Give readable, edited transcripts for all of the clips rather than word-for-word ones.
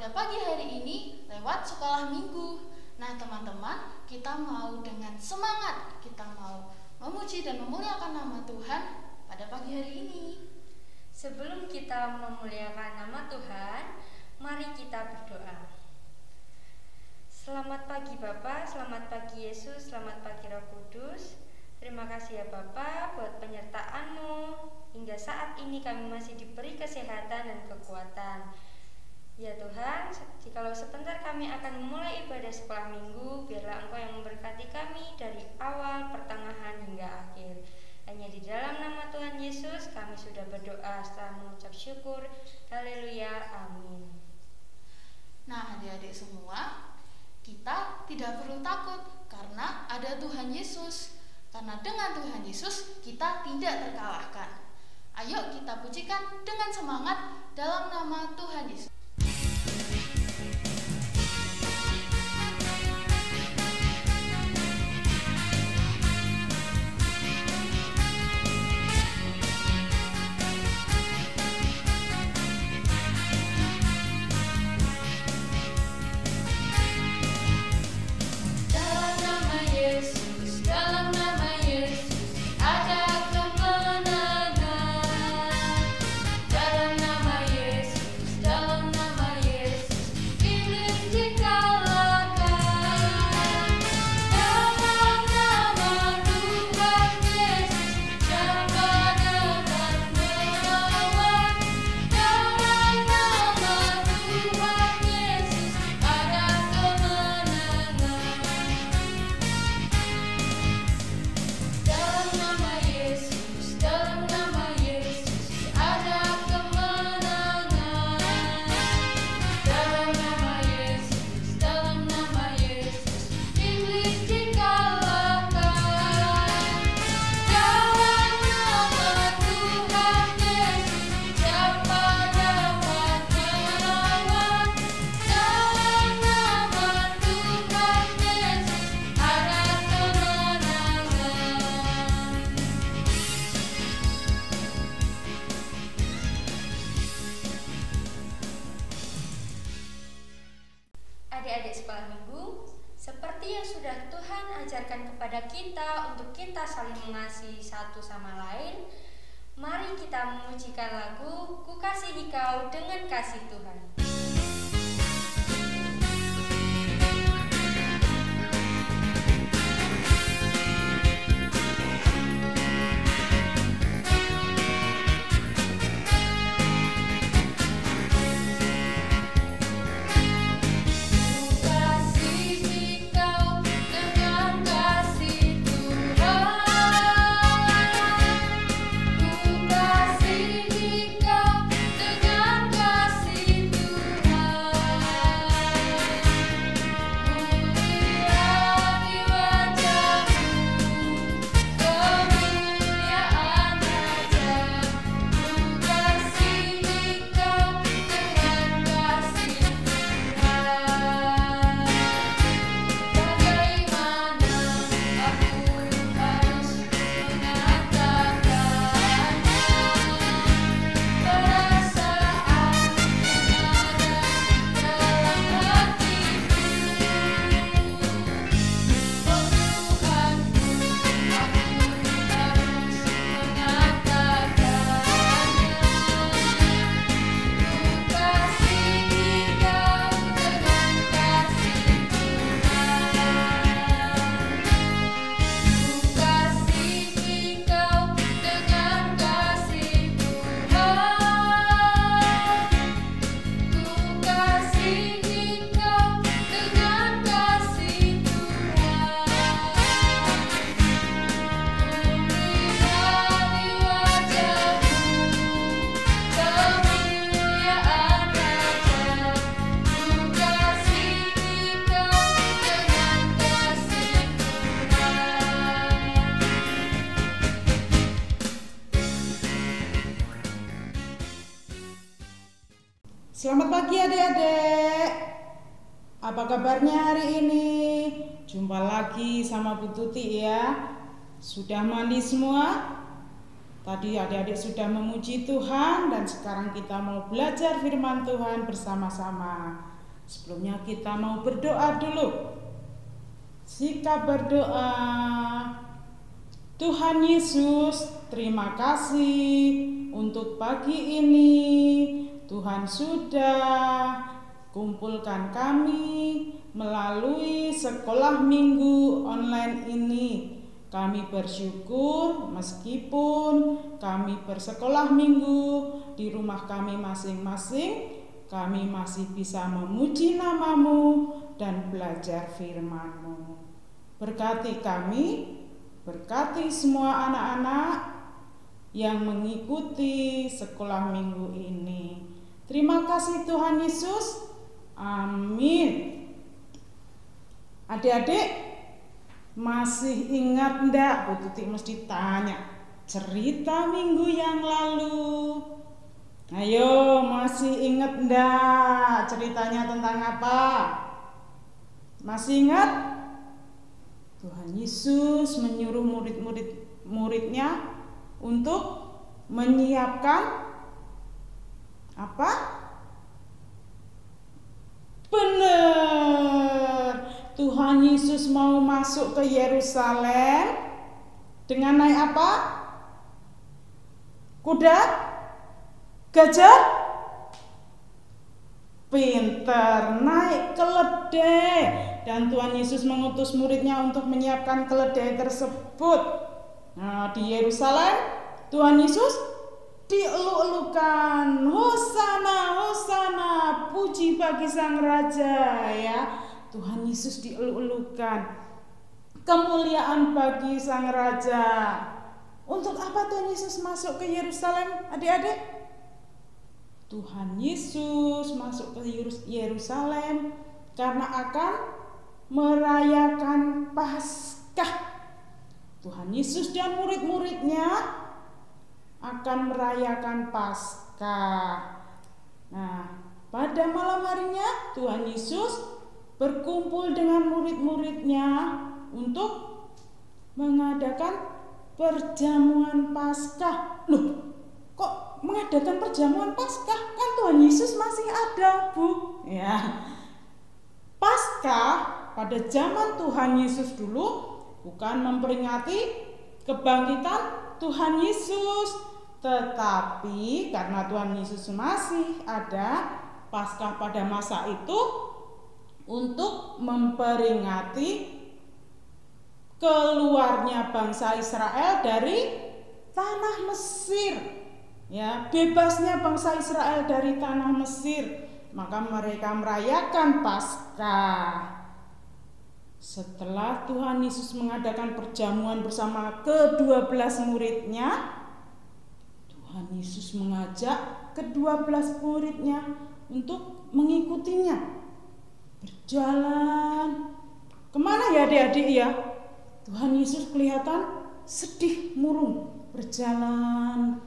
pada pagi hari ini lewat sekolah minggu. Nah teman-teman, kita mau dengan semangat, kita mau memuji dan memuliakan nama Tuhan pada pagi hari ini. Sebelum kita memuliakan nama Tuhan, mari kita berdoa. Selamat pagi Bapa, selamat pagi Yesus, selamat pagi Roh Kudus. Terima kasih ya Bapa buat penyertaan-Mu. Hingga saat ini kami masih diberi kesehatan dan kekuatan. Ya Tuhan, jikalau sebentar kami akan memulai ibadah sekolah minggu, biarlah Engkau yang memberkati kami dari awal, pertengahan hingga akhir. Hanya di dalam nama Tuhan Yesus kami sudah berdoa setelah mengucap syukur. Haleluya, amin. Nah adik-adik semua, kita tidak perlu takut karena ada Tuhan Yesus. Karena dengan Tuhan Yesus kita tidak terkalahkan. Ayo kita pujikan dengan semangat dalam nama Tuhan Yesus. Adik-adik sekolah minggu, seperti yang sudah Tuhan ajarkan kepada kita untuk kita saling mengasihi satu sama lain, mari kita memujikan lagu Ku Kasihi Kau dengan Kasih Tuhan. Selamat pagi adik-adik. Apa kabarnya hari ini? Jumpa lagi sama Bu Tuti ya. Sudah mandi semua? Tadi adik-adik sudah memuji Tuhan dan sekarang kita mau belajar firman Tuhan bersama-sama. Sebelumnya kita mau berdoa dulu. Sikap berdoa. Tuhan Yesus, terima kasih untuk pagi ini. Tuhan sudah kumpulkan kami melalui sekolah minggu online ini. Kami bersyukur meskipun kami bersekolah minggu di rumah kami masing-masing, kami masih bisa memuji nama-Mu dan belajar firman-Mu. Berkati kami, berkati semua anak-anak yang mengikuti sekolah minggu ini. Terima kasih Tuhan Yesus. Amin. Adik-adik, masih ingat enggak? Bu Tuti mesti tanya cerita minggu yang lalu. Ayo, masih ingat enggak ceritanya tentang apa? Masih ingat? Tuhan Yesus menyuruh murid-muridnya untuk menyiapkan apa? Benar. Tuhan Yesus mau masuk ke Yerusalem dengan naik apa? Kuda? Gajah? Pinter, naik keledai. Dan Tuhan Yesus mengutus muridnya untuk menyiapkan keledai tersebut. Nah, di Yerusalem Tuhan Yesus dieluk-elukan. Hosana, hosana, puji bagi Sang Raja, ya. Tuhan Yesus dieluk-elukan. Kemuliaan bagi Sang Raja. Untuk apa Tuhan Yesus masuk ke Yerusalem, adik-adik? Tuhan Yesus masuk ke Yerusalem karena akan merayakan Paskah. Tuhan Yesus dan murid-muridnya akan merayakan Paskah. Nah, pada malam harinya Tuhan Yesus berkumpul dengan murid-muridnya untuk mengadakan perjamuan Paskah. Loh, kok mengadakan perjamuan Paskah? Kan Tuhan Yesus masih ada, Bu. Ya. Paskah pada zaman Tuhan Yesus dulu bukan memperingati kebangkitan Tuhan Yesus, tetapi karena Tuhan Yesus masih ada, Paskah pada masa itu untuk memperingati keluarnya bangsa Israel dari tanah Mesir, ya, bebasnya bangsa Israel dari tanah Mesir. Maka mereka merayakan Paskah. Setelah Tuhan Yesus mengadakan perjamuan bersama ke-12 muridnya, Tuhan Yesus mengajak ke-12 muridnya untuk mengikutinya. Berjalan kemana ya adik-adik ya? Tuhan Yesus kelihatan sedih murung berjalan.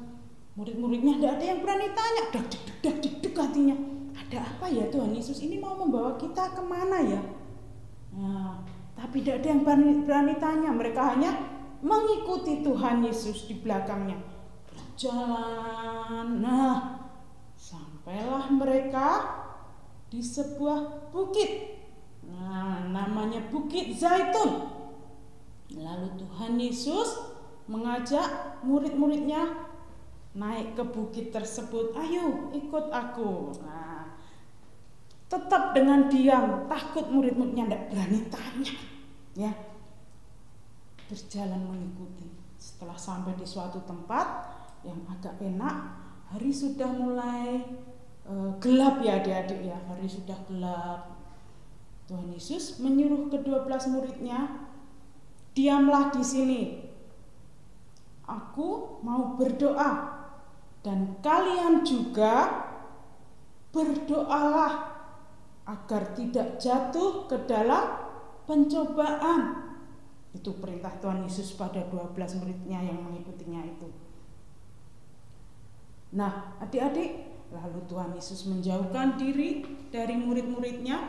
Murid-muridnya tidak ada yang berani tanya, dak hatinya. Ada apa ya Tuhan Yesus ini mau membawa kita kemana ya? Nah, tapi tidak ada yang berani tanya. Mereka hanya mengikuti Tuhan Yesus di belakangnya. Berjalan. Nah, sampailah mereka di sebuah bukit. Nah, namanya Bukit Zaitun. Lalu Tuhan Yesus mengajak murid-muridnya naik ke bukit tersebut. Ayo ikut aku. Nah, tetap dengan diam, takut murid-muridnya tidak berani tanya, ya. Berjalan mengikuti. Setelah sampai di suatu tempat yang agak enak, hari sudah mulai gelap ya adik-adik ya, hari sudah gelap. Tuhan Yesus menyuruh ke-12 muridnya, diamlah di sini. Aku mau berdoa dan kalian juga berdoalah agar tidak jatuh ke dalam pencobaan. Itu perintah Tuhan Yesus pada 12 muridnya yang mengikutinya itu. Nah, adik-adik, lalu Tuhan Yesus menjauhkan diri dari murid-muridnya.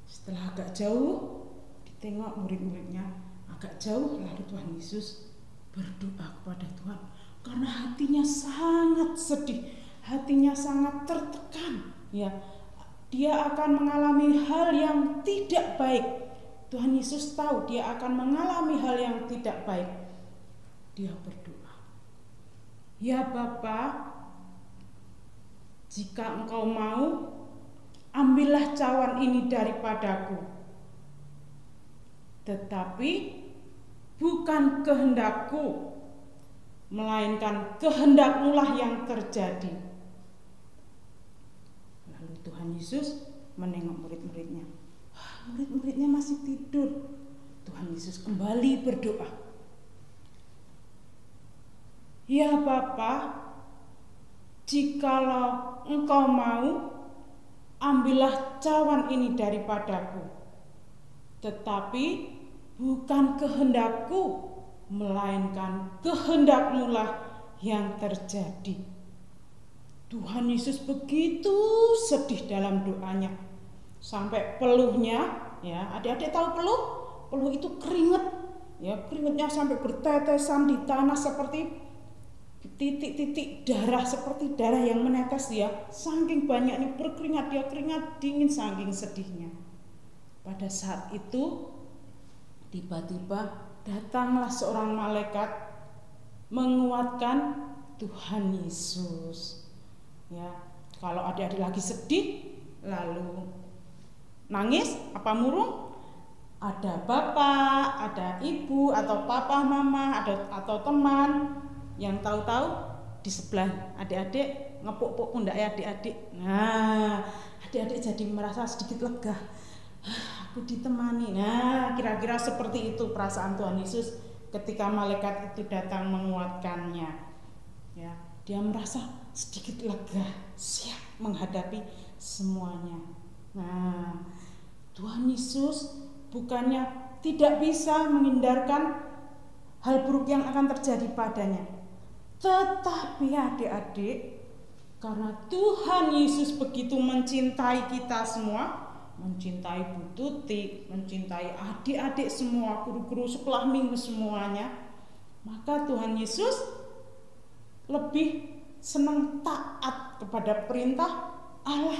Setelah agak jauh, ditengok murid-muridnya agak jauh, lalu Tuhan Yesus berdoa kepada Tuhan karena hatinya sangat sedih, hatinya sangat tertekan, ya. dia akan mengalami hal yang tidak baik. Tuhan Yesus tahu dia akan mengalami hal yang tidak baik. Dia berdoa, "Ya Bapa, jika Engkau mau, ambillah cawan ini daripadaku. Tetapi bukan kehendakku, melainkan kehendak-Mu lah yang terjadi." Lalu Tuhan Yesus menengok murid-muridnya. Murid-muridnya masih tidur. Tuhan Yesus kembali berdoa, "Ya Bapa, jikalau Engkau mau, ambillah cawan ini daripadaku. Tetapi bukan kehendakku, melainkan kehendak-Mu lah yang terjadi." Tuhan Yesus begitu sedih dalam doanya, sampai peluhnya, ya, adik-adik tahu peluh? Peluh itu keringat, ya, keringatnya sampai bertetesan di tanah seperti titik-titik darah, seperti darah yang menetes, ya. Saking banyaknya berkeringat, dia keringat dingin saking sedihnya. Pada saat itu tiba-tiba datanglah seorang malaikat menguatkan Tuhan Yesus. Ya, kalau adik-adik lagi sedih lalu nangis apa murung, ada bapak, ada ibu atau papa, mama, atau teman yang tahu-tahu di sebelah adik-adik ngepuk-puk pundak adik-adik. Nah, adik-adik jadi merasa sedikit lega. Aku ditemani. Nah, kira-kira seperti itu perasaan Tuhan Yesus ketika malaikat itu datang menguatkannya. Ya, dia merasa sedikit lega, siap menghadapi semuanya. Nah, Tuhan Yesus bukannya tidak bisa menghindarkan hal buruk yang akan terjadi padanya, tetapi adik-adik, karena Tuhan Yesus begitu mencintai kita semua, mencintai Bu Tuti, mencintai adik-adik semua, guru-guru sekolah minggu semuanya, maka Tuhan Yesus lebih senang taat kepada perintah Allah,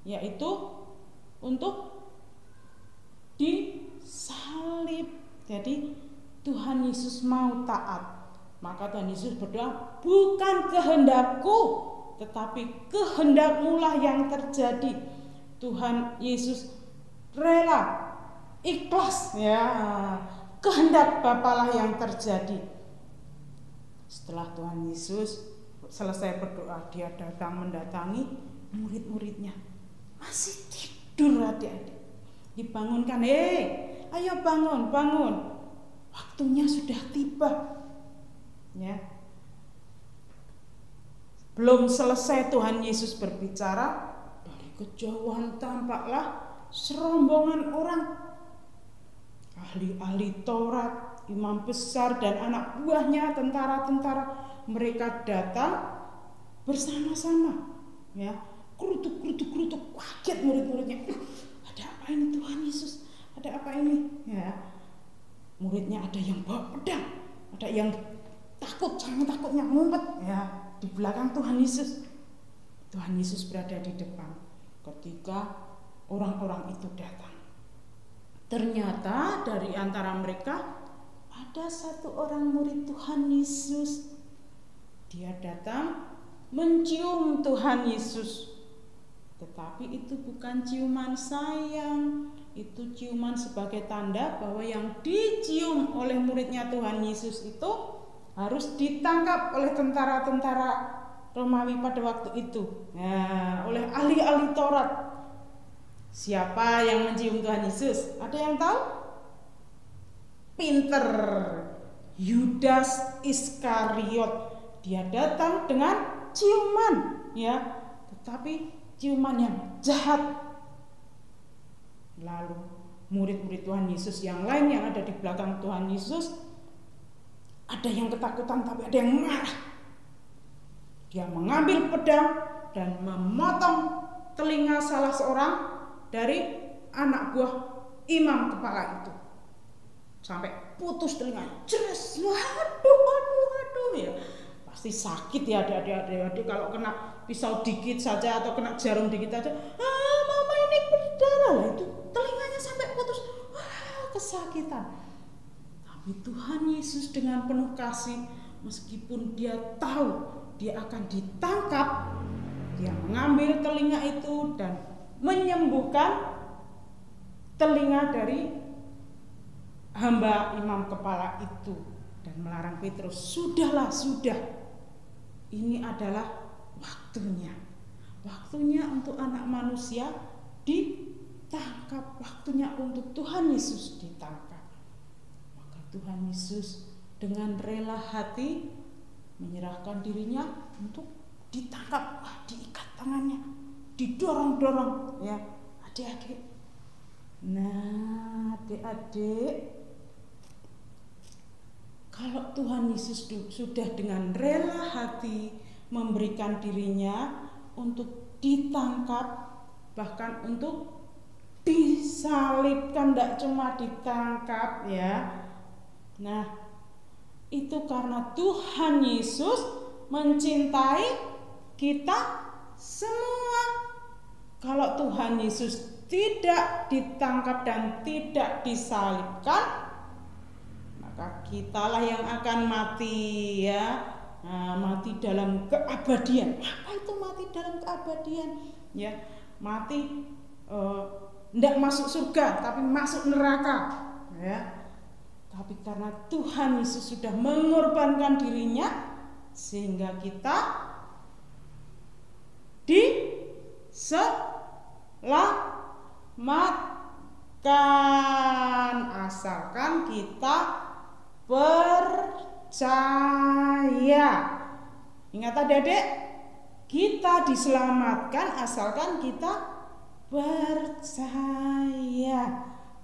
yaitu untuk disalib. Jadi Tuhan Yesus mau taat, maka Tuhan Yesus berdoa, "Bukan kehendakku, tetapi kehendak-Mu lah yang terjadi." Tuhan Yesus rela, ikhlas, ya, kehendak Bapa lah yang terjadi. Setelah Tuhan Yesus selesai berdoa, dia datang mendatangi murid-muridnya. Masih tidur adik-adik. Dibangunkan, ayo bangun, bangun. Waktunya sudah tiba. Ya. Belum selesai Tuhan Yesus berbicara, dari kejauhan tampaklah serombongan orang, ahli-ahli Taurat, imam besar dan anak buahnya, tentara-tentara. Mereka datang bersama-sama, ya, kerutuk, kaget murid-muridnya. Ada apa ini Tuhan Yesus? Ada apa ini? Ya, muridnya ada yang bawa pedang, ada yang takut, sangat takutnya ngumpet, ya, di belakang Tuhan Yesus. Tuhan Yesus berada di depan. Ketika orang-orang itu datang, ternyata dari antara mereka ada satu orang murid Tuhan Yesus. Dia datang mencium Tuhan Yesus. Tetapi itu bukan ciuman sayang, itu ciuman sebagai tanda bahwa yang dicium oleh muridnya Tuhan Yesus itu harus ditangkap oleh tentara-tentara Romawi pada waktu itu. Nah, oleh ahli-ahli Taurat. Siapa yang mencium Tuhan Yesus? Ada yang tahu? Pinter, Yudas Iskariot. Dia datang dengan ciuman, ya, tetapi ciuman yang jahat. Lalu murid-murid Tuhan Yesus yang lain yang ada di belakang Tuhan Yesus, ada yang ketakutan tapi ada yang marah. Dia mengambil pedang dan memotong telinga salah seorang dari anak buah imam kepala itu, sampai putus telinga. Jeres, waduh, ya. Pasti sakit ya adik-adik kalau kena pisau dikit saja atau kena jarum dikit aja. Mau Lah itu telinganya sampai putus. Wah, kesakitan. Tapi Tuhan Yesus dengan penuh kasih, meskipun dia tahu dia akan ditangkap, dia mengambil telinga itu dan menyembuhkan telinga dari hamba imam kepala itu dan melarang Petrus, sudahlah, sudah. Ini adalah waktunya. Waktunya untuk anak manusia ditangkap, waktunya untuk Tuhan Yesus ditangkap. Maka Tuhan Yesus dengan rela hati menyerahkan dirinya untuk ditangkap. Wah, diikat tangannya, didorong-dorong, ya adik-adik. Nah, adik-adik, kalau Tuhan Yesus sudah dengan rela hati memberikan dirinya untuk ditangkap, bahkan untuk disalibkan, tidak cuma ditangkap, ya. Nah, itu karena Tuhan Yesus mencintai kita semua. Kalau Tuhan Yesus tidak ditangkap dan tidak disalibkan, maka kitalah yang akan mati, ya. Nah, mati dalam keabadian. Apa itu mati dalam keabadian? Ya, mati tidak masuk surga tapi masuk neraka, ya. Tapi karena Tuhan Yesus sudah mengorbankan dirinya, sehingga kita diselamatkan asalkan kita percaya. Ingat adik-adik, kita diselamatkan asalkan kita percaya.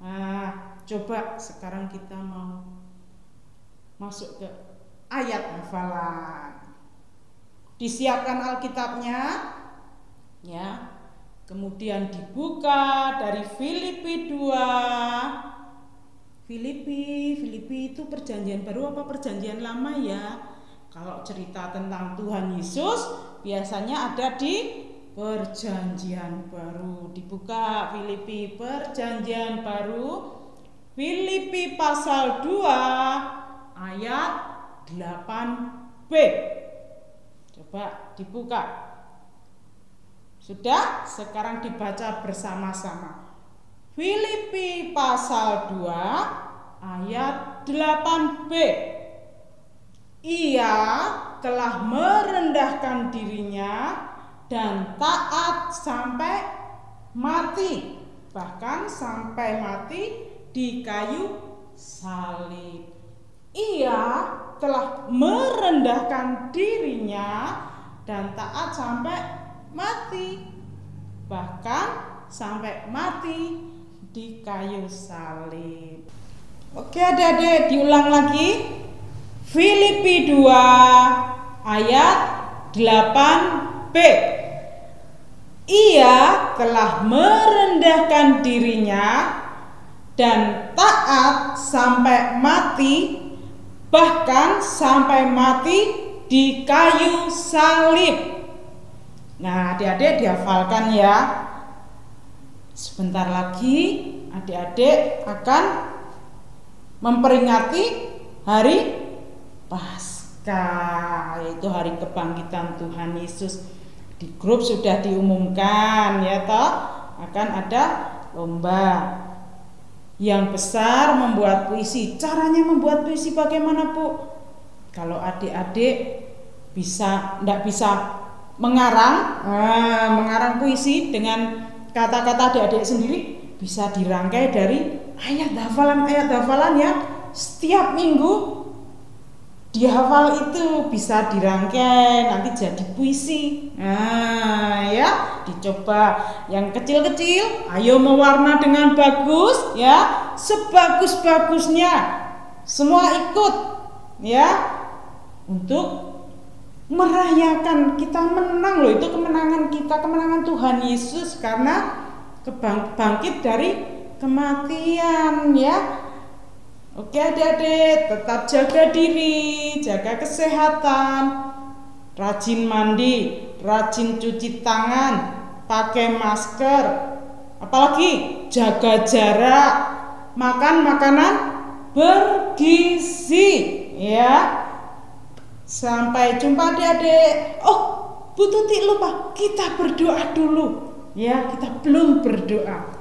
Nah, coba sekarang kita mau masuk ke ayat hafalan. Disiapkan Alkitabnya, ya. Kemudian dibuka dari Filipi 2. Filipi itu perjanjian baru apa perjanjian lama, ya? Kalau cerita tentang Tuhan Yesus biasanya ada di perjanjian baru. Dibuka Filipi perjanjian baru, Filipi pasal 2 ayat 8b. Coba dibuka. Sudah? Sekarang dibaca bersama-sama. Filipi pasal 2 ayat 8b. Ia telah merendahkan dirinya dan taat sampai mati, bahkan sampai mati di kayu salib. Ia telah merendahkan dirinya dan taat sampai mati, bahkan sampai mati di kayu salib. Oke adik-adik, diulang lagi. Filipi 2 ayat 8b. Ia telah merendahkan dirinya dan taat sampai mati, bahkan sampai mati di kayu salib. Nah, adik-adik dihafalkan ya. Sebentar lagi adik-adik akan memperingati hari Paskah, yaitu hari kebangkitan Tuhan Yesus. Di grup sudah diumumkan ya toh, akan ada lomba. Yang besar membuat puisi. Caranya membuat puisi bagaimana, Bu? Kalau adik-adik tidak bisa mengarang puisi dengan kata-kata adik-adik sendiri, bisa dirangkai dari ayat hafalan ya. Setiap minggu dihafal itu bisa dirangkai nanti jadi puisi. Nah, ya, dicoba yang kecil-kecil, ayo mewarna dengan bagus ya, sebagus-bagusnya. Semua ikut ya, untuk merayakan kita menang loh, itu kemenangan kita, kemenangan Tuhan Yesus karena bangkit dari kematian ya. Oke adik-adik, tetap jaga diri, jaga kesehatan, rajin mandi, rajin cuci tangan, pakai masker, Apalagi jaga jarak, makan makanan bergizi, ya. Sampai jumpa adik-adik. Oh, Bu Tuti lupa, kita berdoa dulu. Ya, kita belum berdoa.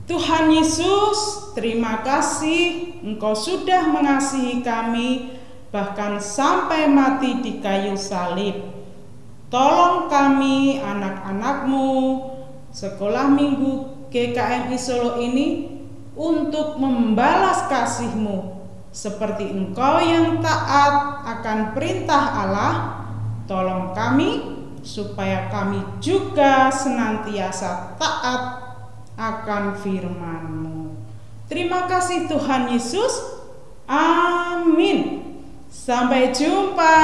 Tuhan Yesus, terima kasih Engkau sudah mengasihi kami bahkan sampai mati di kayu salib. Tolong kami anak-anak-Mu sekolah minggu GKMI Solo ini untuk membalas kasih-Mu seperti Engkau yang taat akan perintah Allah. Tolong kami supaya kami juga senantiasa taat akan firman-Mu. Terima kasih Tuhan Yesus. Amin. Sampai jumpa.